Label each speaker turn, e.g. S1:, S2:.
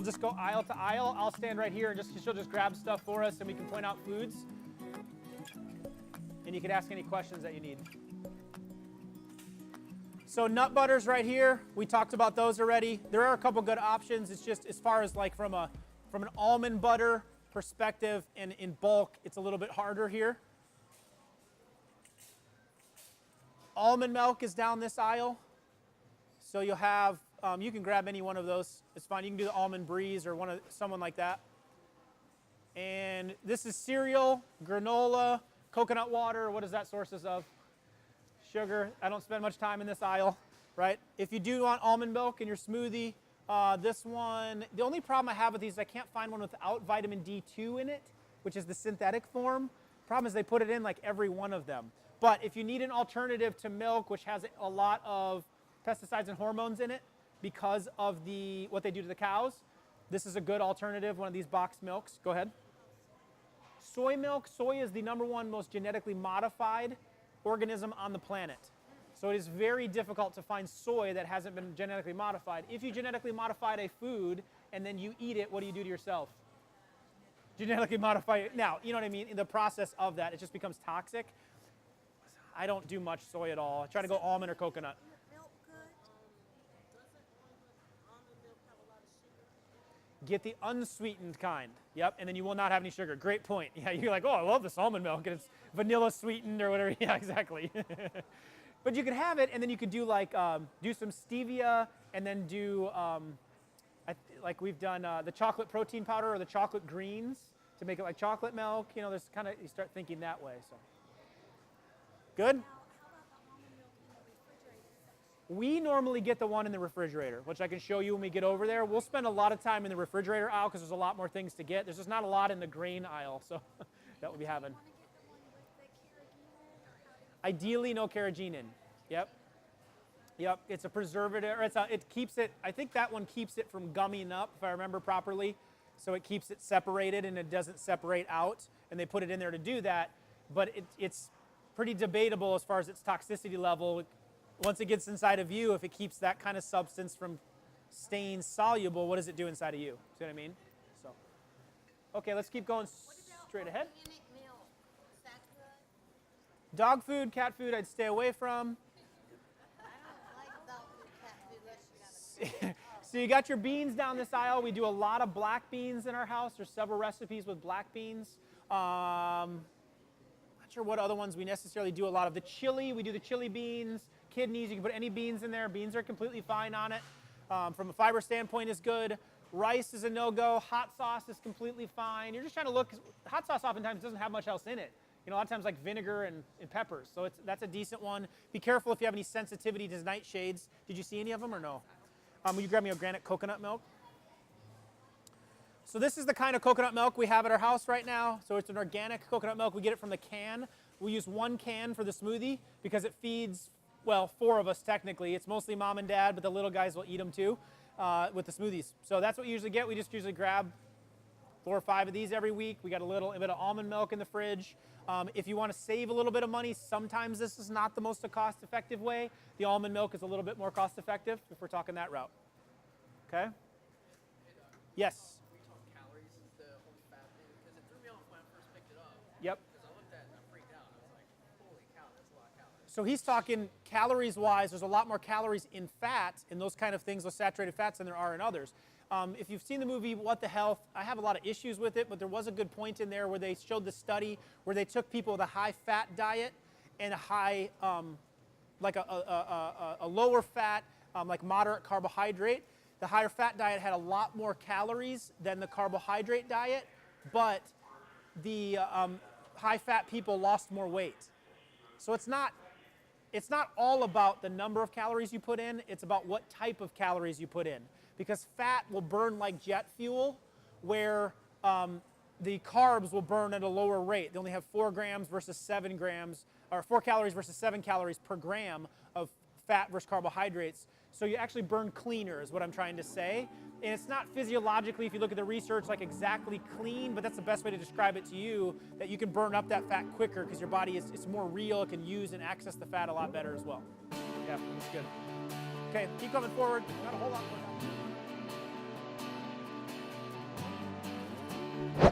S1: We'll just go aisle to aisle. I'll stand right here and she'll just grab stuff for us and we can point out foods. And you can ask any questions that you need. So nut butters right here, we talked about those already. There are a couple good options. It's just as far as like from an almond butter perspective and in bulk, it's a little bit harder here. Almond milk is down this aisle. So you'll have, you can grab any one of those. It's fine. You can do the almond breeze or someone like that. And this is cereal, granola, coconut water. What is that sources of? Sugar. I don't spend much time in this aisle, right? If you do want almond milk in your smoothie, this one, the only problem I have with these is I can't find one without vitamin D2 in it, which is the synthetic form. Problem is they put it in like every one of them. But if you need an alternative to milk, which has a lot of pesticides and hormones in it because of what they do to the cows, this is a good alternative, one of these boxed milks. Go ahead. Soy milk. Soy is the #1 most genetically modified organism on the planet. So it is very difficult to find soy that hasn't been genetically modified. If you genetically modified a food and then you eat it, what do you do to yourself? Genetically modify it. Now, you know what I mean? In the process of that, it just becomes toxic. I don't do much soy at all. I try to go almond or coconut.
S2: Milk good? Almond milk have a lot of sugar?
S1: Get the unsweetened kind. Yep, and then you will not have any sugar. Great point. Yeah, you're like, oh, I love this almond milk, and it's vanilla sweetened or whatever. Yeah, exactly. But you could have it, and then you could do like do some stevia, and then do like we've done the chocolate protein powder or the chocolate greens to make it like chocolate milk. You know, there's kind of you start thinking that way. So good.
S2: Now, how about the almond milk in the refrigerator section?
S1: We normally get the one in the refrigerator, which I can show you when we get over there. We'll spend a lot of time in the refrigerator aisle because there's a lot more things to get. There's just not a lot in the grain aisle, so that we'll be having.
S2: Want to get the one with the carrageenan, or how do you?
S1: Ideally, no carrageenan. Yep. Yep. It's a preservative. It keeps it. I think that one keeps it from gumming up, if I remember properly. So it keeps it separated and it doesn't separate out. And they put it in there to do that. But it's pretty debatable as far as its toxicity level. Once it gets inside of you, if it keeps that kind of substance from staying soluble, what does it do inside of you? See what I mean? So, okay, let's keep going straight ahead.
S2: Organic milk, is that good?
S1: Dog food, cat food, I'd stay away from.
S2: I don't like dog food, cat food unless you got a
S1: So you got your beans down this aisle. We do a lot of black beans in our house. There's several recipes with black beans. Not sure what other ones we necessarily do a lot of. The chili, we do the chili beans, kidneys. You can put any beans in there. Beans are completely fine on it. From a fiber standpoint is good. Rice is a no-go. Hot sauce is completely fine. You're just trying to look. Hot sauce oftentimes doesn't have much else in it. You know, a lot of times like vinegar and peppers. So that's a decent one. Be careful if you have any sensitivity to nightshades. Did you see any of them or no? Will you grab me organic coconut milk? So this is the kind of coconut milk we have at our house right now. So it's an organic coconut milk. We get it from the can. We use 1 can for the smoothie because it feeds, well, 4 of us technically. It's mostly mom and dad, but the little guys will eat them too with the smoothies. So that's what we usually get. We just usually grab 4 or 5 of these every week. We got a little bit of almond milk in the fridge. If you want to save a little bit of money, sometimes this is not the most cost-effective way. The almond milk is a little bit more cost-effective if we're talking that route. Okay? Yes?
S3: We talk calories is the only fat thing because it threw me off when I first picked it up.
S1: Yep.
S3: Because I looked at it and I freaked out. I was like, holy cow, that's a lot of calories.
S1: So he's talking calories-wise. There's a lot more calories in fat and those kind of things, those saturated fats, than there are in others. If you've seen the movie What the Health, I have a lot of issues with it, but there was a good point in there where they showed the study where they took people with a high-fat diet and a high, like a lower fat, like moderate carbohydrate. The higher fat diet had a lot more calories than the carbohydrate diet, but the high-fat people lost more weight. So it's not all about the number of calories you put in, it's about what type of calories you put in. Because fat will burn like jet fuel, where the carbs will burn at a lower rate. They only have 4 grams versus 7 grams, or 4 calories versus 7 calories per gram of fat versus carbohydrates. So you actually burn cleaner is what I'm trying to say. And it's not physiologically, if you look at the research, like exactly clean, but that's the best way to describe it to you, that you can burn up that fat quicker because your body it's more real, it can use and access the fat a lot better as well. Yeah, that's good. Okay, keep coming forward. Not a whole lot more time.